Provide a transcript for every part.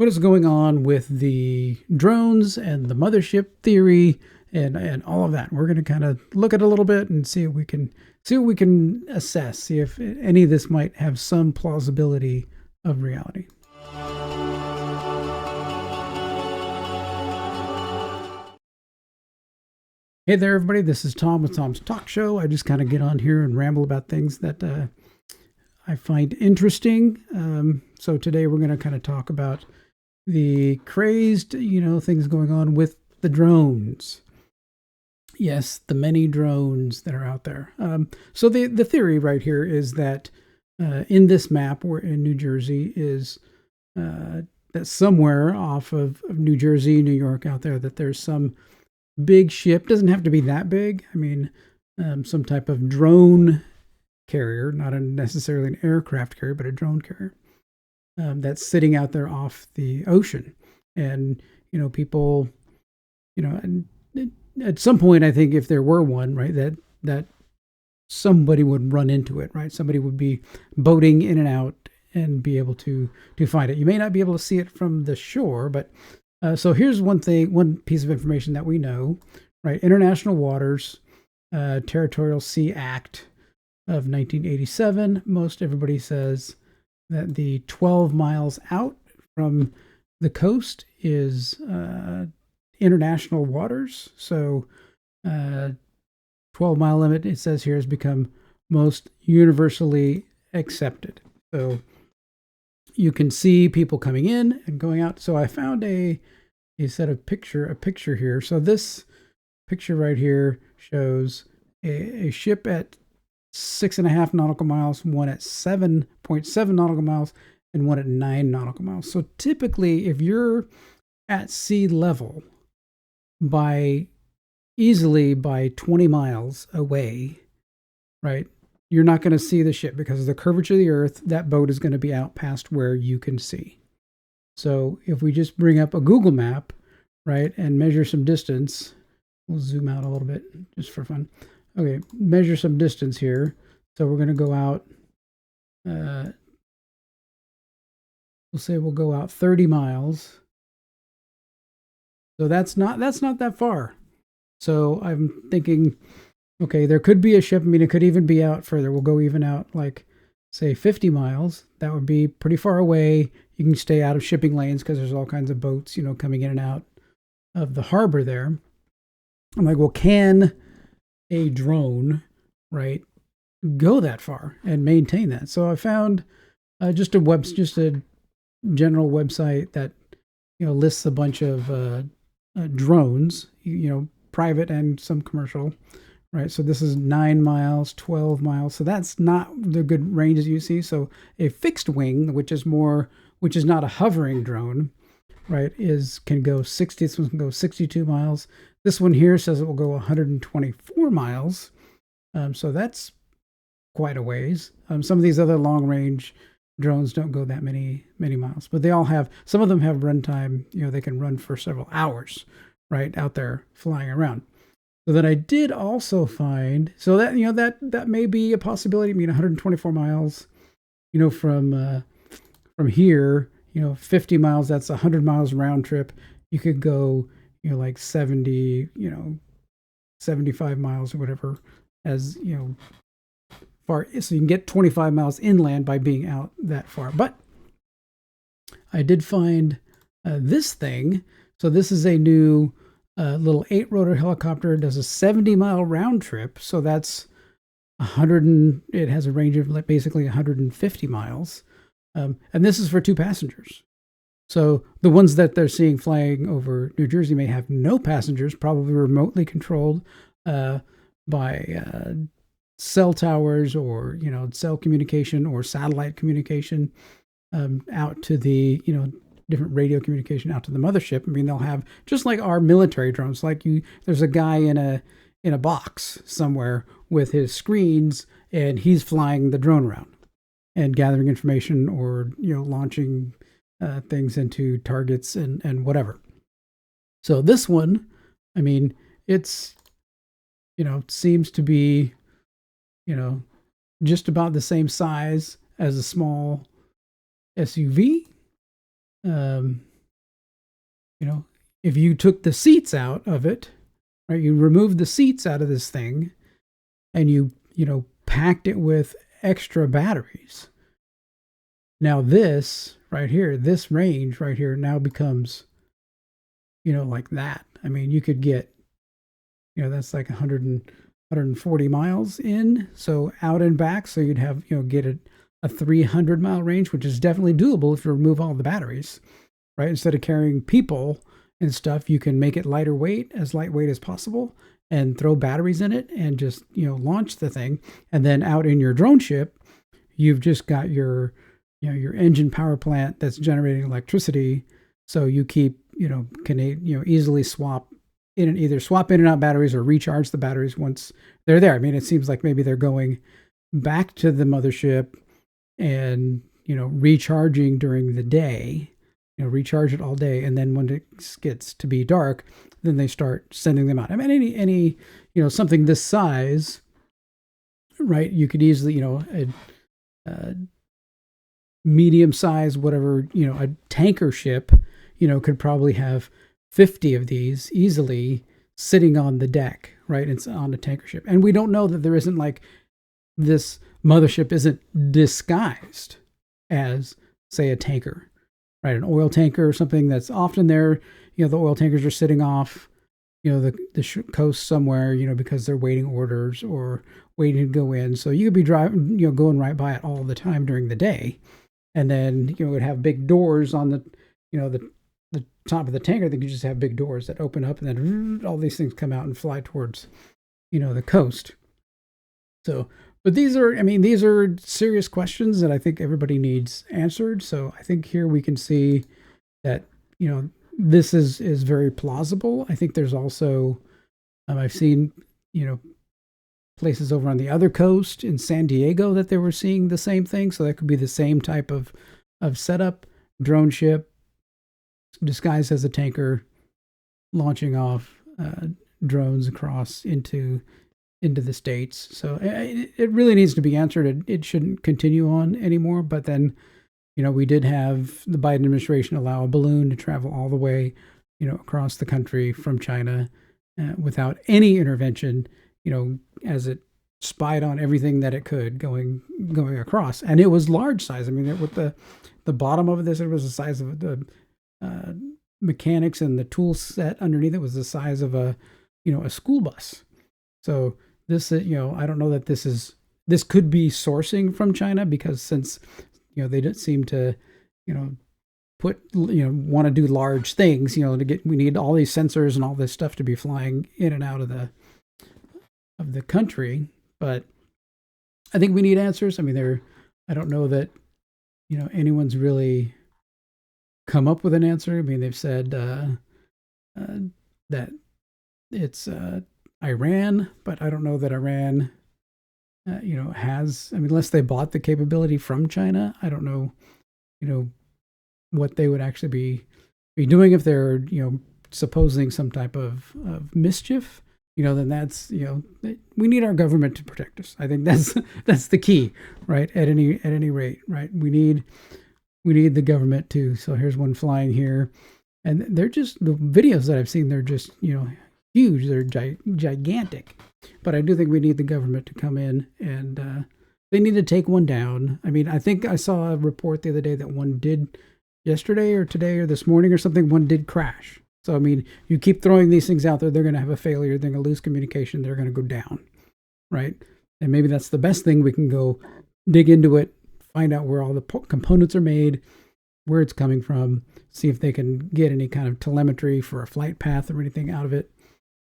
what is going on with the drones and the mothership theory and all of that. We're going to kind of look at it a little bit and see what we can assess, see if any of this might have some plausibility of reality. Hey there, everybody. This is Tom with Tom's Talk Show. I just kind of get on here and ramble about things that I find interesting. So today we're going to kind of talk about the crazed, things going on with the drones. Yes, the many drones that are out there. So the theory right here is that in this map, we're in New Jersey, is that somewhere off of New Jersey, New York, out there, that there's some big ship. Doesn't have to be that big. I mean, some type of drone carrier, not necessarily an aircraft carrier, but a drone carrier that's sitting out there off the ocean. And, people, and at some point, I think if there were one, right, that somebody would run into it, right? Somebody would be boating in and out and be able to find it. You may not be able to see it from the shore, but so here's one piece of information that we know, right? International Waters, Territorial Sea Act of 1987. Most everybody says that the 12 miles out from the coast is international waters. So 12-mile limit, it says here, has become most universally accepted. So you can see people coming in and going out. So I found a picture here. So this picture right here shows a ship at 6.5 nautical miles, one at 7.7 nautical miles, and one at 9 nautical miles. So typically, if you're at sea level easily by 20 miles away, right, you're not going to see the ship because of the curvature of the earth. That boat is going to be out past where you can see. So if we just bring up a Google map, right, and measure some distance, we'll zoom out a little bit just for fun. Okay, measure some distance here. So we're going to go out, we'll say we'll go out 30 miles. So that's not that far. So I'm thinking, okay, there could be a ship. I mean, it could even be out further. We'll go even out, like, say, 50 miles. That would be pretty far away. You can stay out of shipping lanes because there's all kinds of boats, coming in and out of the harbor there. I'm like, well, can a drone, right, go that far and maintain that? So I found just a general website that lists a bunch of drones, private and some commercial, right? So this is 9 miles, 12 miles. So that's not the good ranges you see. So a fixed wing, which is not a hovering drone, right, can go 60. This one can go 62 miles. This one here says it will go 124 miles. So that's quite a ways. Some of these other long range drones don't go that many miles, but some of them have runtime. They can run for several hours, right, out there flying around. So then I did also find, so that, that may be a possibility. I mean, 124 miles, from here, 50 miles, that's 100 miles round trip. You could go, like 70, 75 miles or whatever, as, far. So you can get 25 miles inland by being out that far. But I did find this thing. So this is a new little 8-rotor helicopter. It does a 70-mile round trip. So that's it has a range of basically 150 miles. And this is for 2 passengers. So the ones that they're seeing flying over New Jersey may have no passengers, probably remotely controlled by cell towers or, cell communication or satellite communication out to the, different radio communication out to the mothership. I mean, they'll have, just like our military drones, there's a guy in a box somewhere with his screens, and he's flying the drone around and gathering information or, launching things into targets and whatever. So this one, I mean, it's, seems to be, just about the same size as a small SUV. You know, if you took the seats out of it, right, you removed the seats out of this thing and you packed it with extra batteries. Now this right here, this range right here now becomes, like that. I mean, you could get, that's like 140 miles in, so out and back. So you'd have, get a 300-mile range, which is definitely doable if you remove all the batteries, right? Instead of carrying people and stuff, you can make it lighter weight, as lightweight as possible, and throw batteries in it and just, launch the thing. And then out in your drone ship, you've just got your, your engine power plant that's generating electricity. So you keep, can, easily swap in and either swap in and out batteries or recharge the batteries once they're there. I mean, it seems like maybe they're going back to the mothership and, recharging during the day, recharge it all day. And then when it gets to be dark, then they start sending them out. I mean, any, something this size, right? You could easily, a medium size, whatever, a tanker ship, could probably have 50 of these easily sitting on the deck, right? It's on a tanker ship. And we don't know that there isn't like this mothership isn't disguised as, say, a tanker, right? An oil tanker or something that's often there. The oil tankers are sitting off, the coast somewhere, because they're waiting orders or waiting to go in. So you could be driving, going right by it all the time during the day. And then, it would have big doors on the, the top of the tanker. They could just have big doors that open up and then all these things come out and fly towards, the coast. So, but these are serious questions that I think everybody needs answered. So I think here we can see that, this is very plausible. I think there's also, I've seen, places over on the other coast in San Diego that they were seeing the same thing. So that could be the same type of setup, drone ship disguised as a tanker, launching off drones across into the States. So it really needs to be answered. It shouldn't continue on anymore. But then, we did have the Biden administration allow a balloon to travel all the way, across the country from China without any intervention, as it spied on everything that it could going across. And it was large size. I mean, with the bottom of this, it was the size of the mechanics, and the tool set underneath it was the size of a school bus. So this, I don't know that this could be sourcing from China, because since, they don't seem to, want to do large things, we need all these sensors and all this stuff to be flying in and out of the country. But I think we need answers. I mean, I don't know that, anyone's really come up with an answer. I mean, they've said that it's Iran, but I don't know that Iran, has, unless they bought the capability from China, I don't know, what they would actually be doing if they're, supposing some type of mischief. Then that's, we need our government to protect us. I think that's the key, right? At any rate, right? We need the government to. So here's one flying here, and they're just, the videos that I've seen, they're just, huge. They're gigantic. But I do think we need the government to come in, and they need to take one down. I mean, I think I saw a report the other day that one did, yesterday or today or this morning or something, one did crash. So, I mean, you keep throwing these things out there, they're going to have a failure. They're going to lose communication. They're going to go down, right? And maybe that's the best thing. We can go dig into it, find out where all the components are made, where it's coming from, see if they can get any kind of telemetry for a flight path or anything out of it,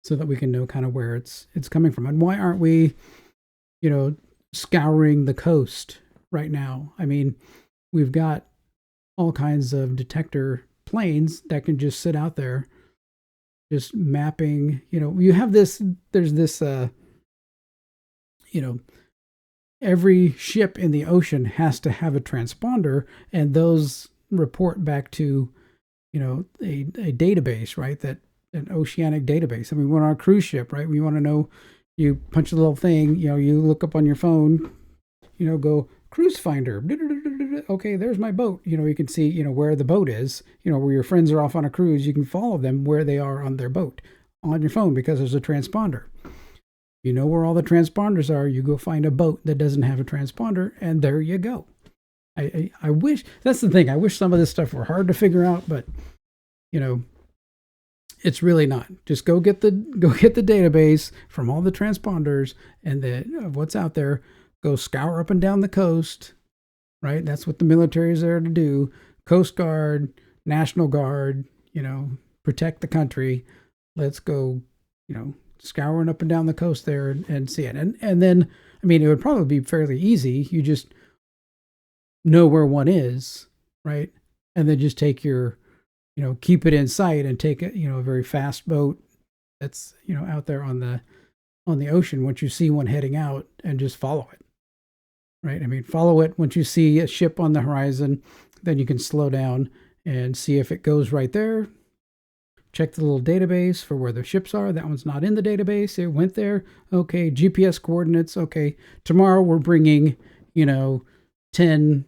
so that we can know kind of where it's coming from. And why aren't we, scouring the coast right now? I mean, we've got all kinds of detector planes that can just sit out there, just mapping. You have this, there's this, every ship in the ocean has to have a transponder, and those report back to, a database, right? That an oceanic database. I mean, we're on a cruise ship, right? We want to know, you punch a little thing, you look up on your phone, go cruise finder, okay, there's my boat. You can see, where the boat is, where your friends are off on a cruise. You can follow them where they are on their boat on your phone because there's a transponder. You know where all the transponders are. You go find a boat that doesn't have a transponder, and there you go. I wish, that's the thing. I wish some of this stuff were hard to figure out, but it's really not. Just go get the database from all the transponders and what's out there. Go scour up and down the coast, right? That's what the military is there to do. Coast Guard, National Guard, protect the country. Let's go, scouring up and down the coast there and see it. And then, it would probably be fairly easy. You just know where one is, right? And then just take your, keep it in sight and take a very fast boat that's, out there on the ocean. Once you see one heading out, and just follow it, right? Follow it. Once you see a ship on the horizon, then you can slow down and see if it goes right there. Check the little database for where the ships are. That one's not in the database. It went there. Okay, GPS coordinates. Okay, tomorrow we're bringing, 10,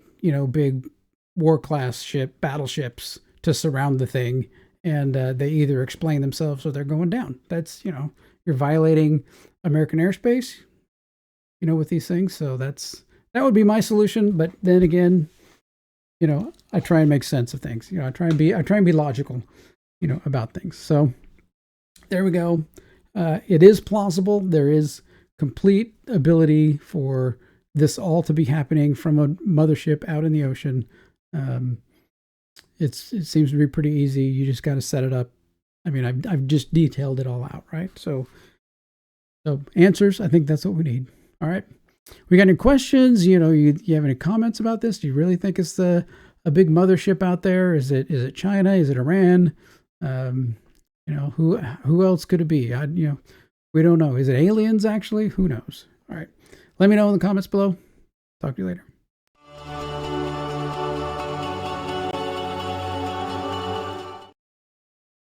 big war class battleships to surround the thing. And they either explain themselves or they're going down. That's, you're violating American airspace, with these things. So that would be my solution. But then again, I try and make sense of things. I try and be logical, about things. So there we go. It is plausible. There is complete ability for this all to be happening from a mothership out in the ocean. It seems to be pretty easy. You just got to set it up. I've just detailed it all out, right? So answers. I think that's what we need. All right. We got any questions? You have any comments about this? Do you really think it's a big mothership out there? Is it China? Is it Iran? Who else could it be? We don't know. Is it aliens actually? Who knows? All right. Let me know in the comments below. Talk to you later.